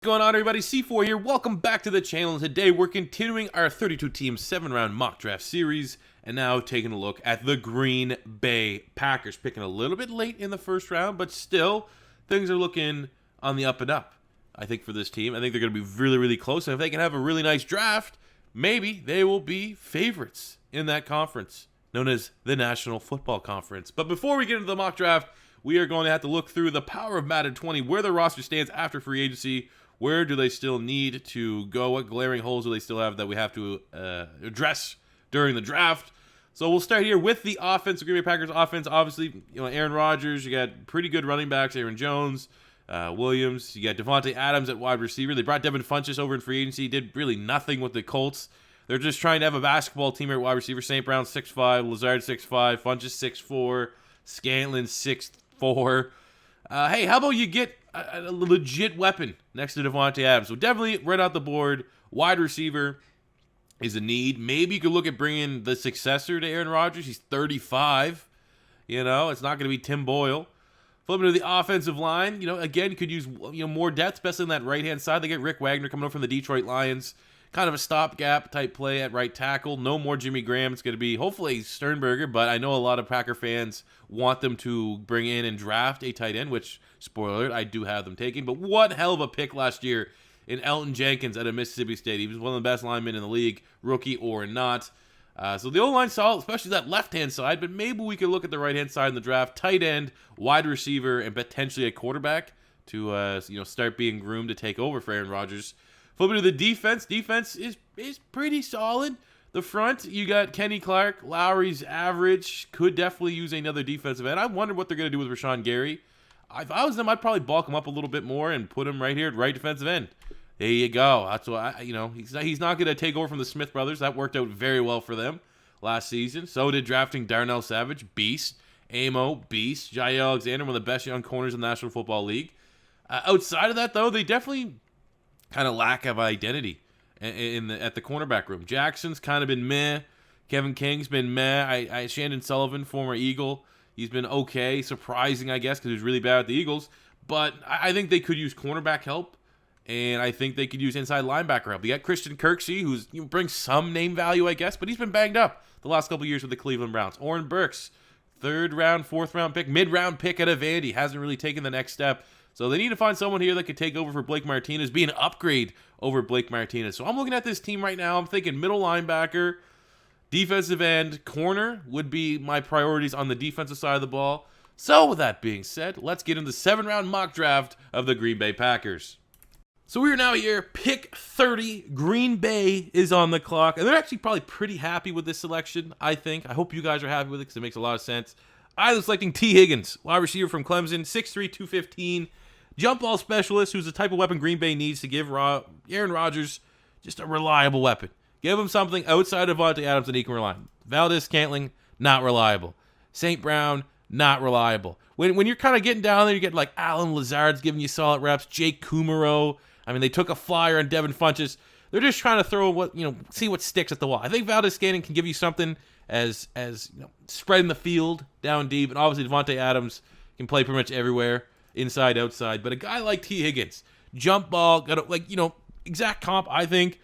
What's going on, everybody? C4 here. Welcome back to the channel. Today we're continuing our 32-team 7-round mock draft series and now taking a look at the Green Bay Packers. Picking a little bit late in the first round, but still things are looking on the up and up, I think, for this team. I think they're going to be really, really close, and if they can have a really nice draft, maybe they will be favorites in that conference known as the National Football Conference. But before we get into the mock draft, we are going to have to look through the power of Madden 20, where the roster stands after free agency. Where do they still need to go? What glaring holes do they still have that we have to address during the draft? So we'll start here with the offense. The Green Bay Packers offense, obviously, Aaron Rodgers. You got pretty good running backs, Aaron Jones, Williams. You got Davante Adams at wide receiver. They brought Devin Funchess over in free agency. Did really nothing with the Colts. They're just trying to have a basketball team at wide receiver. St. Brown 6'5", Lazard 6'5", Funchess 6'4", Scantlin 6'4". Hey, how about you get a legit weapon next to Davante Adams? So definitely right out the board, wide receiver is a need. Maybe you could look at bringing the successor to Aaron Rodgers. He's 35. It's not going to be Tim Boyle. Flipping to the offensive line, again, you could use more depth, especially on that right-hand side. They get Rick Wagner coming up from the Detroit Lions. Kind of a stopgap type play at right tackle. No more Jimmy Graham. It's going to be hopefully Sternberger, but I know a lot of Packer fans want them to bring in and draft a tight end, which, spoiler alert, I do have them taking. But what hell of a pick last year in Elton Jenkins out of Mississippi State. He was one of the best linemen in the league, rookie or not. So the O-line's solid, especially that left-hand side, but maybe we could look at the right-hand side in the draft. Tight end, wide receiver, and potentially a quarterback to start being groomed to take over for Aaron Rodgers. Flipping to the defense. Defense is pretty solid. The front, you got Kenny Clark. Lowry's average. Could definitely use another defensive end. I wonder what they're going to do with Rashawn Gary. If I was them, I'd probably bulk him up a little bit more and put him right here at right defensive end. There you go. That's what he's not going to take over from the Smith brothers. That worked out very well for them last season. So did drafting Darnell Savage, beast. Amo, beast. Jair Alexander, one of the best young corners in the National Football League. Outside of that, though, they definitely kind of lack of identity at the cornerback room. Jackson's kind of been meh. Kevin King's been meh. Shandon Sullivan, former Eagle, he's been okay. Surprising, I guess, because he was really bad at the Eagles. But I think they could use cornerback help, and I think they could use inside linebacker help. You got Christian Kirksey, who's brings some name value, I guess, but he's been banged up the last couple of years with the Cleveland Browns. Oren Burks, 3rd round, 4th round pick, mid-round pick out of Vandy, hasn't really taken the next step. So they need to find someone here that could take over for Blake Martinez, be an upgrade over Blake Martinez. So I'm looking at this team right now. I'm thinking middle linebacker, defensive end, corner would be my priorities on the defensive side of the ball. So with that being said, let's get into the 7-round mock draft of the Green Bay Packers. So we are now here, pick 30. Green Bay is on the clock, and they're actually probably pretty happy with this selection, I think. I hope you guys are happy with it because it makes a lot of sense. I'm selecting Tee Higgins, wide receiver from Clemson, 6'3", 215. Jump ball specialist, who's the type of weapon Green Bay needs to give Aaron Rodgers just a reliable weapon. Give him something outside of Davante Adams that he can rely on. Valdez-Scantling, not reliable. St. Brown, not reliable. When you're kind of getting down there, you get like Alan Lazard's giving you solid reps. Jake Kumaro. I mean, they took a flyer on Devin Funchess. They're just trying to throw see what sticks at the wall. I think Valdez-Scantling can give you something as spreading the field down deep, and obviously Davante Adams can play pretty much everywhere, inside, outside. But a guy like Tee Higgins, jump ball, exact comp, I think,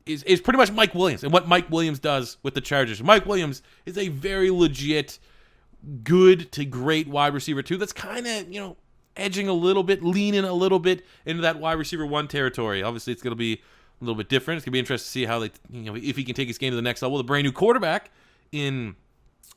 is pretty much Mike Williams and what Mike Williams does with the Chargers. Mike Williams is a very legit, good to great wide receiver too. That's kind of, edging a little bit, leaning a little bit into that wide receiver 1 territory. Obviously, it's going to be a little bit different. It's going to be interesting to see how if he can take his game to the next level. The brand new quarterback in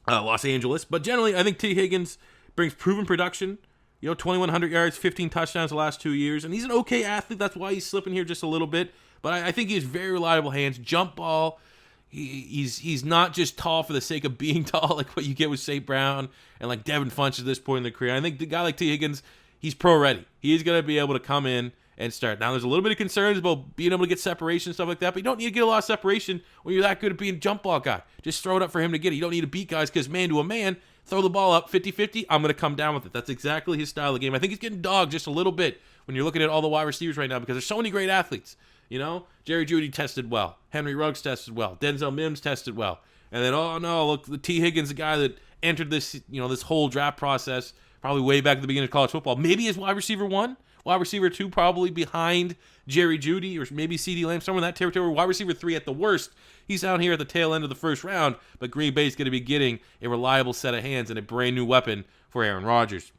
Los Angeles. But generally, I think Tee Higgins brings proven production. 2,100 yards, 15 touchdowns the last 2 years. And he's an okay athlete. That's why he's slipping here just a little bit. But I think he has very reliable hands. Jump ball. He's not just tall for the sake of being tall like what you get with St. Brown and like Devin Funchess at this point in their career. I think the guy like Tee Higgins, he's pro-ready. He's going to be able to come in and start. Now, there's a little bit of concerns about being able to get separation and stuff like that, but you don't need to get a lot of separation when you're that good at being a jump ball guy. Just throw it up for him to get it. You don't need to beat guys because man to a man, throw the ball up 50-50, I'm going to come down with it. That's exactly his style of game. I think he's getting dogged just a little bit when you're looking at all the wide receivers right now because there's so many great athletes. Jerry Jeudy tested well. Henry Ruggs tested well. Denzel Mims tested well. And then, oh no, look, the Tee Higgins, the guy that entered this, this whole draft process probably way back at the beginning of college football. Maybe as wide receiver 1, wide receiver 2, probably behind Jerry Jeudy or maybe CeeDee Lamb, somewhere in that territory. Wide receiver 3 at the worst. He's down here at the tail end of the first round, but Green Bay's going to be getting a reliable set of hands and a brand new weapon for Aaron Rodgers.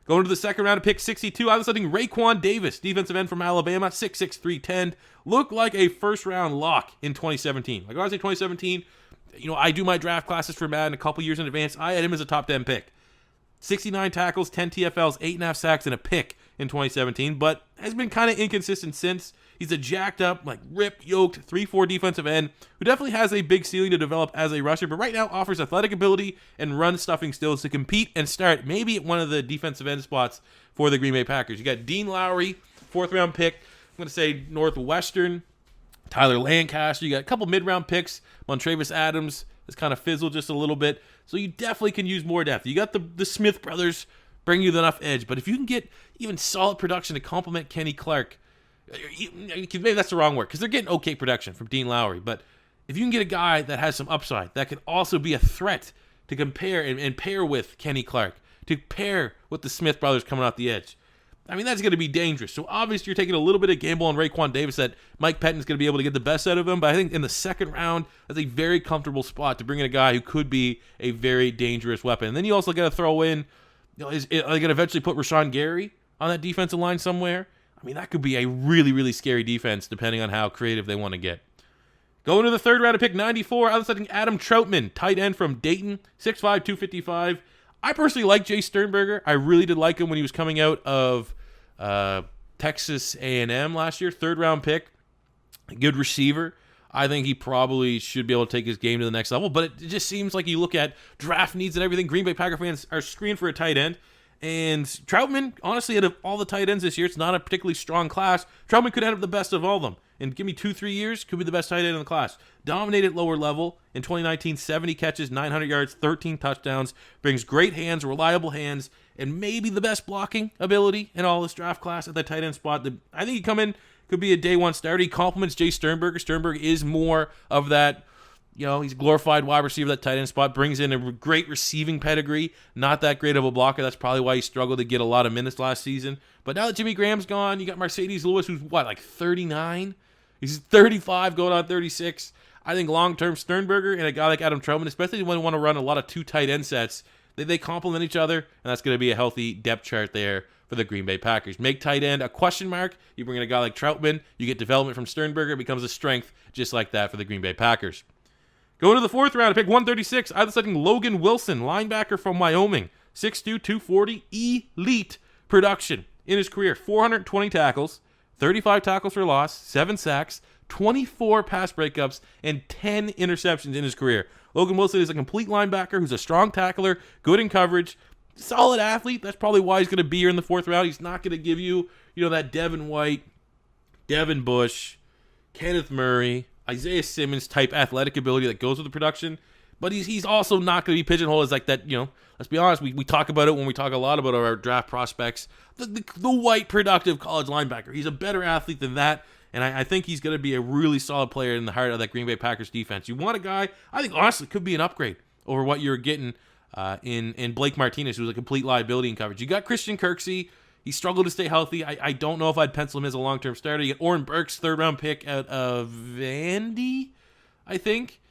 Going to the second round of pick 62, I was letting Raekwon Davis, defensive end from Alabama, 6'6", 310, look like a first-round lock in 2017. Like honestly, 2017, I do my draft classes for Madden a couple years in advance. I had him as a top 10 pick. 69 tackles, 10 TFLs, 8.5 sacks, and a pick in 2017, but has been kind of inconsistent since. He's a jacked up, ripped, yoked, 3-4 defensive end who definitely has a big ceiling to develop as a rusher, but right now offers athletic ability and run-stuffing skills to compete and start maybe at one of the defensive end spots for the Green Bay Packers. You got Dean Lowry, 4th-round pick. I'm going to say Northwestern. Tyler Lancaster. You got a couple mid-round picks. Montravius Adams has kind of fizzled just a little bit, so you definitely can use more depth. You got the Smith brothers bring you enough edge, but if you can get even solid production to complement Kenny Clark, maybe that's the wrong word, because they're getting okay production from Dean Lowry, but if you can get a guy that has some upside, that can also be a threat to compare and pair with Kenny Clark, to pair with the Smith brothers coming off the edge, that's going to be dangerous. So obviously you're taking a little bit of gamble on Raekwon Davis that Mike Pettine's going to be able to get the best out of him, but I think in the second round, that's a very comfortable spot to bring in a guy who could be a very dangerous weapon. And then you also got to throw in, are they going to eventually put Rashawn Gary on that defensive line somewhere? That could be a really, really scary defense depending on how creative they want to get. Going to the third round of pick 94, I was letting Adam Troutman, tight end from Dayton, 6'5", 255. I personally like Jay Sternberger. I really did like him when he was coming out of Texas A&M last year. 3rd-round pick. Good receiver. I think he probably should be able to take his game to the next level, but it just seems like you look at draft needs and everything, Green Bay Packer fans are screening for a tight end. And Troutman, honestly, out of all the tight ends this year, it's not a particularly strong class. Troutman could end up the best of all of them. And give me 2-3 years, could be the best tight end in the class. Dominated lower level. In 2019, 70 catches, 900 yards, 13 touchdowns. Brings great hands, reliable hands, and maybe the best blocking ability in all this draft class at that tight end spot. I think he could be a day one starter. He complements Jay Sternberger. Sternberger is more of that, he's a glorified wide receiver, that tight end spot, brings in a great receiving pedigree, not that great of a blocker. That's probably why he struggled to get a lot of minutes last season. But now that Jimmy Graham's gone, you got Mercedes Lewis, who's 39? He's 35 going on 36. I think long-term Sternberger and a guy like Adam Troutman, especially when you want to run a lot of 2 tight end sets, they complement each other, and that's going to be a healthy depth chart there for the Green Bay Packers. Make tight end a question mark. You bring in a guy like Troutman, you get development from Sternberger, it becomes a strength just like that for the Green Bay Packers. Going to the 4th round, pick 136, I was letting Logan Wilson, linebacker from Wyoming, 6'2", 240, elite production in his career. 420 tackles, 35 tackles for loss, 7 sacks, 24 pass breakups, and 10 interceptions in his career. Logan Wilson is a complete linebacker who's a strong tackler, good in coverage, solid athlete. That's probably why he's going to be here in the 4th round. He's not going to give you, that Devin White, Devin Bush, Kenneth Murray, Isaiah Simmons type athletic ability that goes with the production, but he's also not going to be pigeonholed as like that, let's be honest, we talk about it when we talk a lot about our draft prospects, the white productive college linebacker. He's a better athlete than that, and I think he's going to be a really solid player in the heart of that Green Bay Packers defense. You want a guy, I think honestly could be an upgrade over what you're getting in Blake Martinez, who's a complete liability in coverage. You got Christian Kirksey. He struggled to stay healthy. I don't know if I'd pencil him as a long-term starter. You get Oren Burks, 3rd-round pick out of Vandy, I think.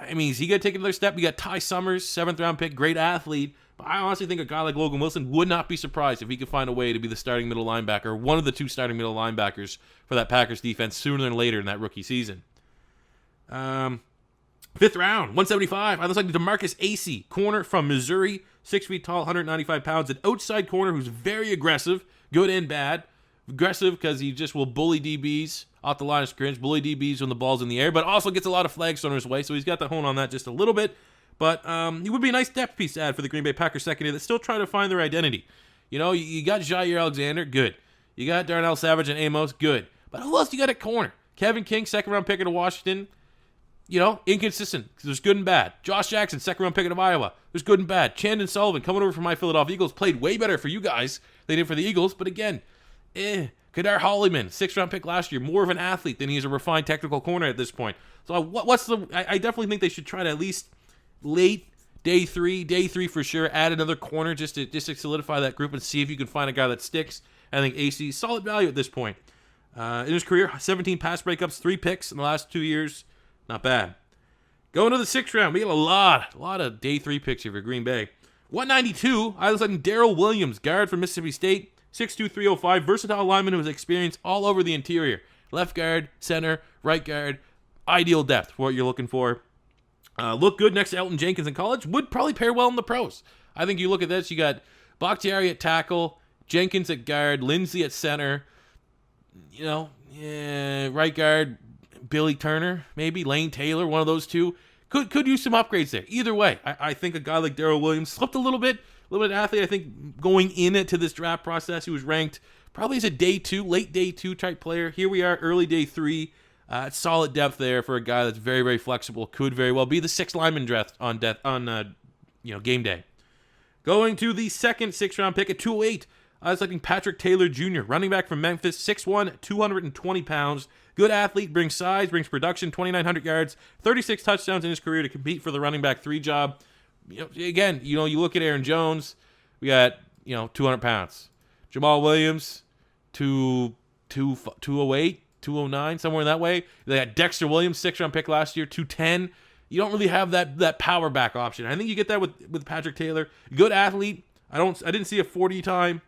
Is he going to take another step? You got Ty Summers, 7th-round pick, great athlete. But I honestly think a guy like Logan Wilson would not be surprised if he could find a way to be the starting middle linebacker, one of the 2 starting middle linebackers for that Packers defense sooner than later in that rookie season. 5th round, 175. I was like DeMarcus Acey, corner from Missouri, 6 feet tall, 195 pounds, an outside corner who's very aggressive, good and bad. Aggressive because he just will bully DBs off the line of scrimmage, bully DBs when the ball's in the air, but also gets a lot of flags thrown his way, so he's got to hone on that just a little bit. But he would be a nice depth piece to add for the Green Bay Packers secondary that's still trying to find their identity. You got Jair Alexander, good. You got Darnell Savage and Amos, good. But who else you got at corner? Kevin King, 2nd-round pick out of Washington. Inconsistent. There's good and bad. Josh Jackson, 2nd-round pick out of Iowa. There's good and bad. Chandon Sullivan, coming over from my Philadelphia Eagles, played way better for you guys than they did for the Eagles. But again, Kadar Hollyman, 6th-round pick last year, more of an athlete than he's a refined technical corner at this point. So I definitely think they should try to at least late day three for sure, add another corner just to solidify that group and see if you can find a guy that sticks. I think AC solid value at this point. In his career, 17 pass breakups, 3 picks in the last 2 years. Not bad. Going to the 6th round, we got a lot of day 3 picks here for Green Bay. 192, I was letting Darryl Williams, guard from Mississippi State, 6'2", 305, versatile lineman who has experience all over the interior. Left guard, center, right guard, ideal depth for what you're looking for. Looked good next to Elton Jenkins in college. Would probably pair well in the pros. I think you look at this, you got Bakhtiari at tackle, Jenkins at guard, Lindsey at center. Right guard, Billy Turner, maybe Lane Taylor, one of those two. Could use some upgrades there. Either way, I think a guy like Darryl Williams slipped a little bit athlete. I think going into this draft process, he was ranked probably as a late day 2 type player. Here we are, early day 3. Solid depth there for a guy that's very, very flexible. Could very well be the 6th lineman draft on game day. Going to the 2nd 6th round pick at 208. I was selecting Patrick Taylor Jr., running back from Memphis, 6'1", 220 pounds. Good athlete, brings size, brings production, 2,900 yards, 36 touchdowns in his career to compete for the running back 3 job. Again, you look at Aaron Jones, we got, 200 pounds. Jamal Williams, 208, 209, somewhere in that way. They got Dexter Williams, 6th round pick last year, 210. You don't really have that power back option. I think you get that with Patrick Taylor. Good athlete. I didn't see a 40 time.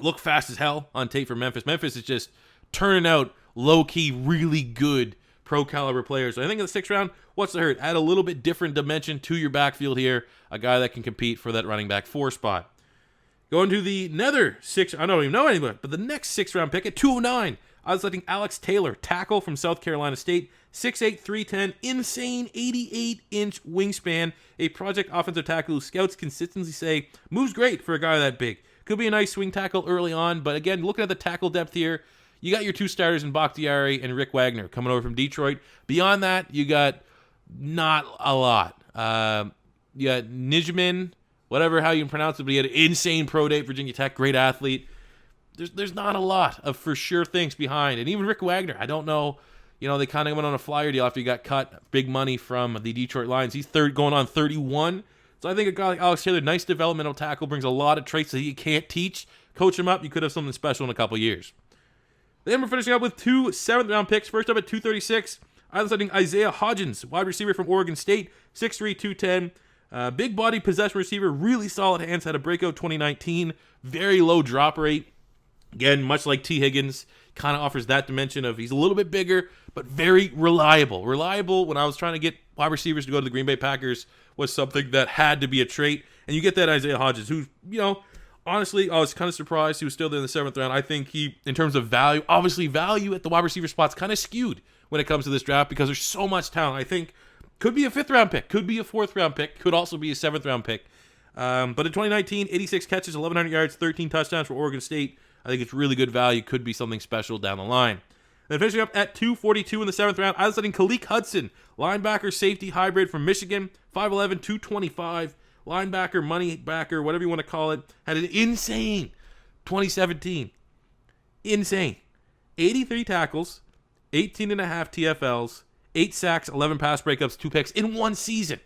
Look fast as hell on tape for Memphis. Memphis is just turning out low-key, really good pro-caliber players. So I think in the 6th round, what's the hurt? Add a little bit different dimension to your backfield here. A guy that can compete for that running back 4 spot. Going to the nether 6th, I don't even know anybody, but the next 6th round pick at 209, I was letting Alex Taylor, tackle from South Carolina State, 6'8", 310, insane 88-inch wingspan, a project offensive tackle who scouts consistently say moves great for a guy that big. Could be a nice swing tackle early on, but again, looking at the tackle depth here, you got your 2 starters in Bakhtiari and Rick Wagner coming over from Detroit. Beyond that, you got not a lot. You got Nijman, how you pronounce it, but he had an insane pro day at Virginia Tech, great athlete. There's not a lot of for sure things behind. And even Rick Wagner, I don't know. They kind of went on a flyer deal after he got cut. Big money from the Detroit Lions. He's going on 31. So I think a guy like Alex Taylor, nice developmental tackle, brings a lot of traits that he can't teach. Coach him up, you could have something special in a couple years. Then we're finishing up with 2 7th round picks. First up at 236, I was letting Isaiah Hodgins, wide receiver from Oregon State, 6'3", 210. Big body possession receiver, really solid hands, had a breakout 2019. Very low drop rate. Again, much like Tee Higgins, kind of offers that dimension of he's a little bit bigger, but very reliable. Reliable, when I was trying to get wide receivers to go to the Green Bay Packers, was something that had to be a trait. And you get that Isaiah Hodgins, who, honestly, I was kind of surprised he was still there in the 7th round. I think he, in terms of value, obviously value at the wide receiver spot's kind of skewed when it comes to this draft because there's so much talent. I think could be a 5th round pick, could be a 4th round pick, could also be a 7th round pick. But in 2019, 86 catches, 1,100 yards, 13 touchdowns for Oregon State. I think it's really good value, could be something special down the line. Then finishing up at 242 in the 7th round, I was letting Kahlil Hudson, linebacker, safety, hybrid from Michigan, 5'11", 225, linebacker, money backer, whatever you want to call it, had an insane 2017. Insane. 83 tackles, 18.5 TFLs, 8 sacks, 11 pass breakups, 2 picks in one season.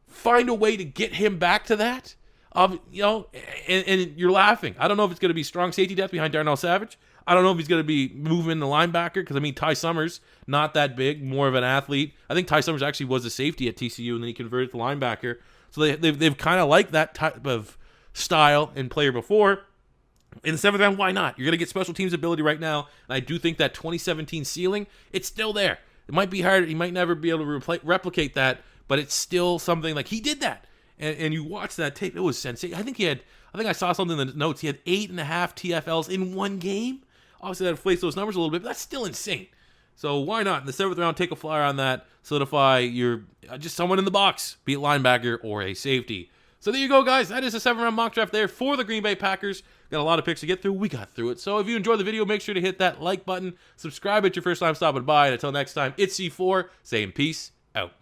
Find a way to get him back to that. And you're laughing. I don't know if it's going to be strong safety depth behind Darnell Savage. I don't know if he's going to be moving the linebacker because, Ty Summers, not that big, more of an athlete. I think Ty Summers actually was a safety at TCU, and then he converted to linebacker. So they've kind of liked that type of style and player before. In the 7th round, why not? You're going to get special teams ability right now, and I do think that 2017 ceiling, it's still there. It might be hard. He might never be able to replicate that, but it's still something like he did that. And you watch that tape, it was sensational. I think I saw something in the notes. He had 8.5 TFLs in one game. Obviously, that inflates those numbers a little bit, but that's still insane. So why not? In the 7th round, take a flyer on that. Solidify your just someone in the box, be it linebacker or a safety. So there you go, guys. That is a 7th round mock draft there for the Green Bay Packers. Got a lot of picks to get through. We got through it. So if you enjoyed the video, make sure to hit that like button. Subscribe if it's your first time stopping by. And until next time, it's C4 saying peace out.